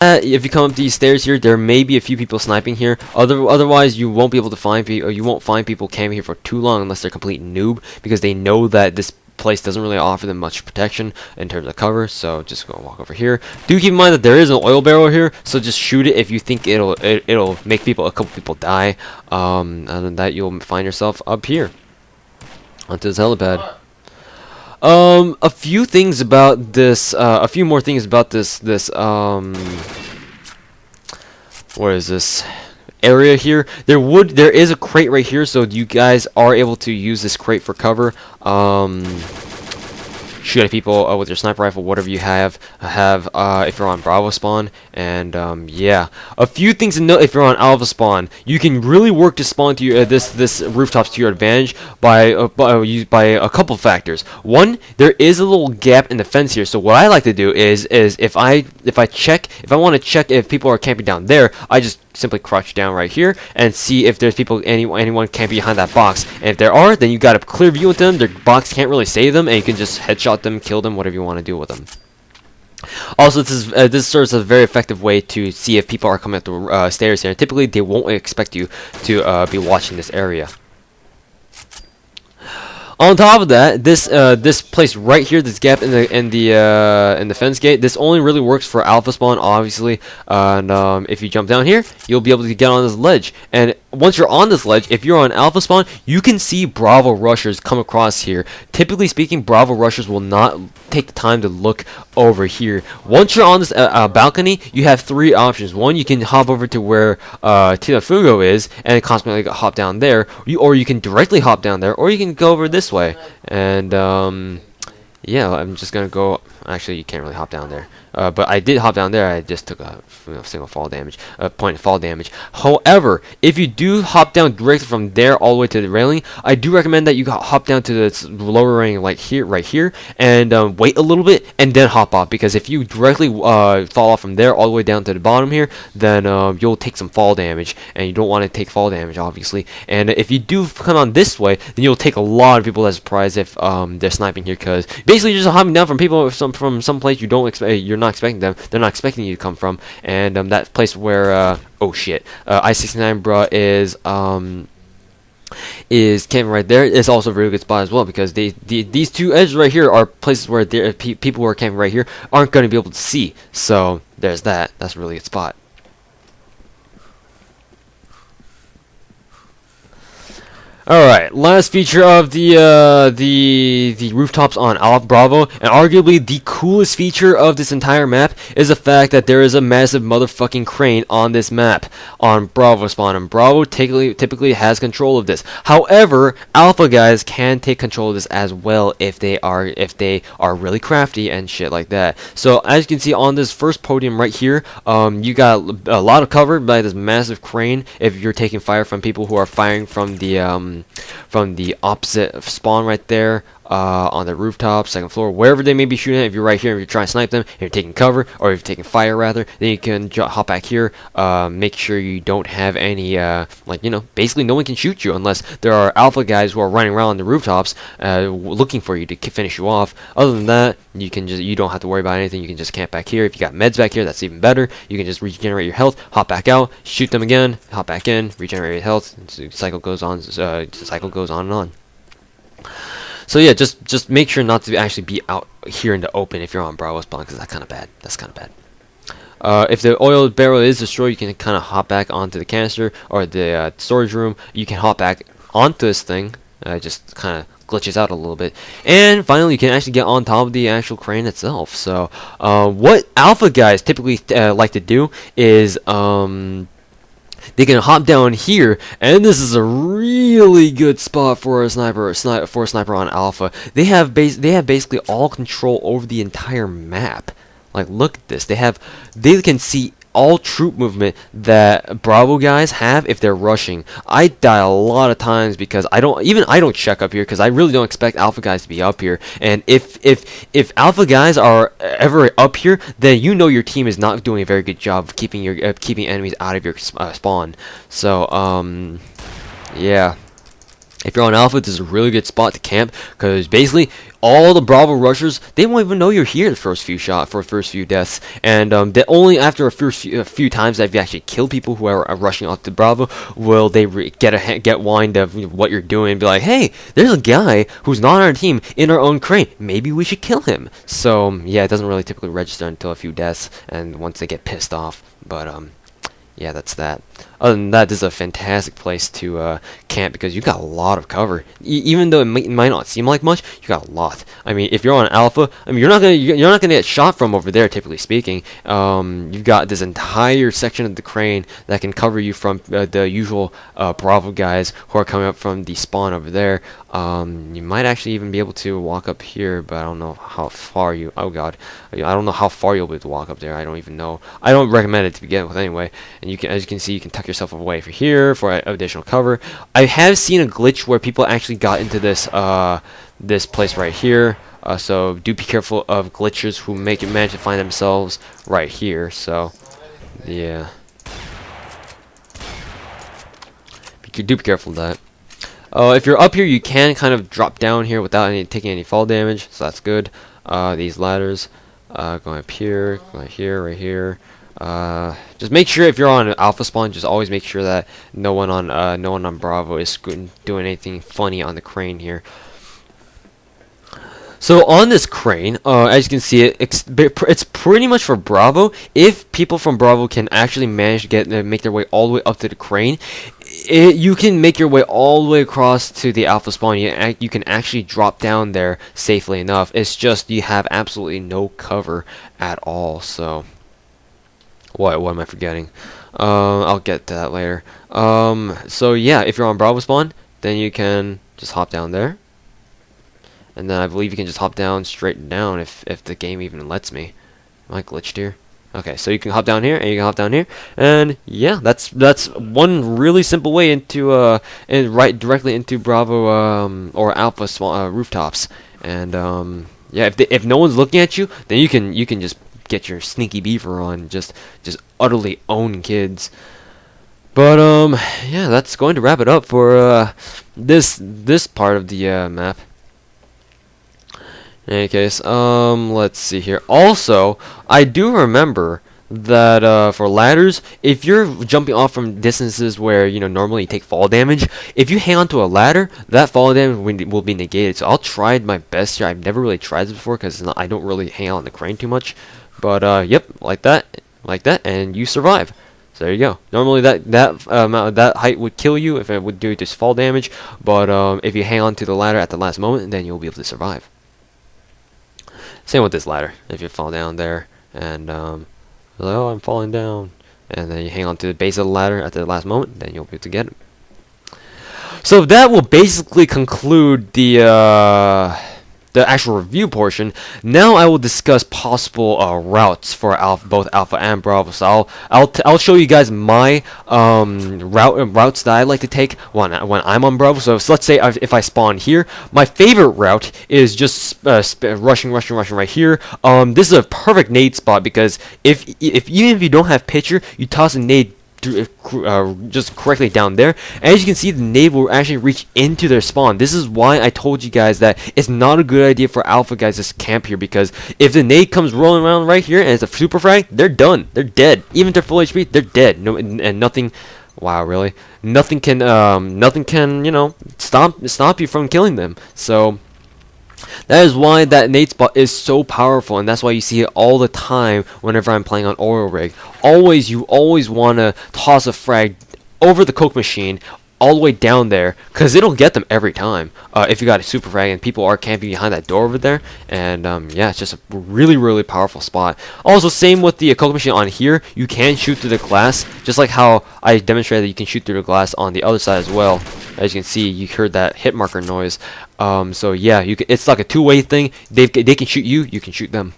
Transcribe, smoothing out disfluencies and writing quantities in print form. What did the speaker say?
if you come up these stairs here, there may be a few people sniping here. Otherwise, you won't be able to find people, or you won't find people camping here for too long unless they're complete noob, because they know that this place doesn't really offer them much protection in terms of cover. So just go walk over here. Do keep in mind that there is an oil barrel here, so just shoot it if you think it'll make a couple people die. Other than that, you'll find yourself up here onto this helipad. A few things about this, a few more things about this, what is this area here? There is a crate right here, so you guys are able to use this crate for cover. Shoot at people with your sniper rifle, whatever you have if you're on Bravo spawn. And yeah, a few things to note: if you're on Alpha spawn, you can really work to spawn to your this rooftops to your advantage by a couple factors. One, there is a little gap in the fence here, so what I like to do is if I want to check if people are camping down there, I just simply crouch down right here and see if there's anyone camping behind that box. And if there are, then you got a clear view with them. Their box can't really save them, and you can just headshot them, kill them, whatever you want to do with them. Also, this serves as a very effective way to see if people are coming up the stairs here. Typically, they won't expect you to be watching this area. On top of that, this place right here, this gap in the fence gate, this only really works for Alpha spawn, obviously. And if you jump down here, you'll be able to get on this ledge. And once you're on this ledge, if you're on Alpha spawn, you can see Bravo rushers come across here. Typically speaking, Bravo rushers will not take the time to look over here. Once you're on this balcony, you have three options. One, you can hop over to where Tina Fugo is and constantly hop down there, or you can directly hop down there, or you can go over this way. And yeah, I'm just gonna go. Actually, you can't really hop down there. But I did hop down there. I just took a single fall damage, point of fall damage. However, if you do hop down directly from there all the way to the railing, I do recommend that you hop down to the lower railing, like here, right here, and wait a little bit and then hop off. Because if you directly fall off from there all the way down to the bottom here, then you'll take some fall damage, and you don't want to take fall damage, obviously. And if you do come on this way, then you'll take a lot of people as surprise if they're sniping here, because basically you're just hopping down from people from some place you don't expect. You're not expecting them. They're not expecting you to come from. And that place where oh shit, I-69 bruh is camping right there. It's also a very good spot as well, because these two edges right here are places where people who are camping right here aren't going to be able to see. So there's that. That's a really good spot. Alright, last feature of the rooftops on Alpha Bravo, and arguably the coolest feature of this entire map, is the fact that there is a massive motherfucking crane on this map on Bravo spawn, and Bravo typically has control of this. However, Alpha guys can take control of this as well if they are really crafty and shit like that. So as you can see on this first podium right here, you got a lot of cover by this massive crane if you're taking fire from people who are firing from the opposite spawn right there on the rooftop, second floor, wherever they may be shooting at. If you're right here, if you're trying to snipe them, if you're taking cover, or if you're taking fire rather, then you can hop back here. Make sure you don't have any basically no one can shoot you unless there are Alpha guys who are running around on the rooftops looking for you to finish you off. Other than that, you don't have to worry about anything. You can just camp back here. If you got meds back here, that's even better. You can just regenerate your health, hop back out, shoot them again, hop back in, regenerate your health. The cycle goes on. And on. So yeah, just make sure not to actually be out here in the open if you're on Bravo spawn, because that's kind of bad. If the oil barrel is destroyed, you can kind of hop back onto the canister or the storage room. You can hop back onto this thing. Just kind of glitches out a little bit. And finally, you can actually get on top of the actual crane itself. So what Alpha guys typically like to do is they can hop down here, and this is a really good spot for a sniper on Alpha. They have basically all control over the entire map. Like, look at this. They can see all troop movement that Bravo guys have if they're rushing. I die a lot of times because I don't check up here, because I really don't expect Alpha guys to be up here. And if Alpha guys are ever up here, then you know your team is not doing a very good job of keeping enemies out of your spawn. So yeah. If you're on Alpha, this is a really good spot to camp, because basically all the Bravo rushers, they won't even know you're here the first few first few deaths, and that only after a few times that you actually kill people who are rushing off to Bravo will they get wind of what you're doing and be like, hey, there's a guy who's not on our team in our own crane. Maybe we should kill him. So yeah, it doesn't really typically register until a few deaths and once they get pissed off. But yeah, that's that. Other than that, this is a fantastic place to camp because you got a lot of cover. Even though it might not seem like much, you got a lot. I mean, if you're on Alpha, I mean, you're not gonna get shot from over there. Typically speaking, you've got this entire section of the crane that can cover you from the usual Bravo guys who are coming up from the spawn over there. You might actually even be able to walk up here, but I don't know how far you. Oh God, I don't know how far you'll be able to walk up there. I don't even know. I don't recommend it to begin with anyway. And you can, as you can see, you can tuck yourself away from here for additional cover. I have seen a glitch where people actually got into this this place right here. So do be careful of glitchers who manage to find themselves right here. So yeah, do be careful of that. If you're up here, you can kind of drop down here without taking any fall damage, so that's good. These ladders, going up here, going right here. Just make sure if you're on an alpha spawn, just always make sure that no one on Bravo is doing anything funny on the crane here. So on this crane, as you can see, it's pretty much for Bravo. If people from Bravo can actually manage to make their way all the way up to the crane, you can make your way all the way across to the alpha spawn. You can actually drop down there safely enough. It's just you have absolutely no cover at all. So what am I forgetting? I'll get to that later. So yeah, if you're on Bravo spawn, then you can just hop down there. And then I believe you can just hop down straight down if the game even lets me. Am I glitched here? Okay, so you can hop down here and you can hop down here, and yeah, that's one really simple way into and right directly into Bravo or Alpha rooftops. And yeah, if no one's looking at you, then you can just get your sneaky beaver on, just utterly own kids. But yeah, that's going to wrap it up for this part of the map. In any case, let's see here. Also, I do remember that for ladders, if you're jumping off from distances where normally you take fall damage, if you hang onto a ladder, that fall damage will be negated. So I'll try my best here. I've never really tried this before because I don't really hang out on the crane too much. But yep, like that, and you survive. So there you go. Normally that height would kill you if it would do this fall damage, but if you hang on to the ladder at the last moment, then you'll be able to survive. Same with this ladder. If you fall down there and oh, I'm falling down, and then you hang on to the base of the ladder at the last moment, then you'll be able to get it. So that will basically conclude the actual review portion. Now I will discuss possible routes for both Alpha and Bravo. So I'll show you guys my routes that I like to take when I'm on Bravo. So let's say if I spawn here, my favorite route is just rushing right here. This is a perfect nade spot because even if you don't have picture, you toss a nade just correctly down there. As you can see, the nade will actually reach into their spawn. This is why I told you guys that it's not a good idea for Alpha guys to camp here, because if the nade comes rolling around right here and it's a super frag, they're done. They're dead. Even if they're full HP, they're dead. No, and nothing. Wow, really? Nothing can stop you from killing them. So that is why that nade spot is so powerful, and that's why you see it all the time whenever I'm playing on oil rig. You always want to toss a frag over the coke machine all the way down there, because it'll get them every time if you got a super frag and people are camping behind that door over there. And yeah, it's just a really powerful spot. Also, same with the coke machine on here. You can shoot through the glass, just like how I demonstrated that you can shoot through the glass on the other side as well. As you can see, you heard that hit marker noise. So yeah, it's like a two-way thing. They can shoot you, you can shoot them.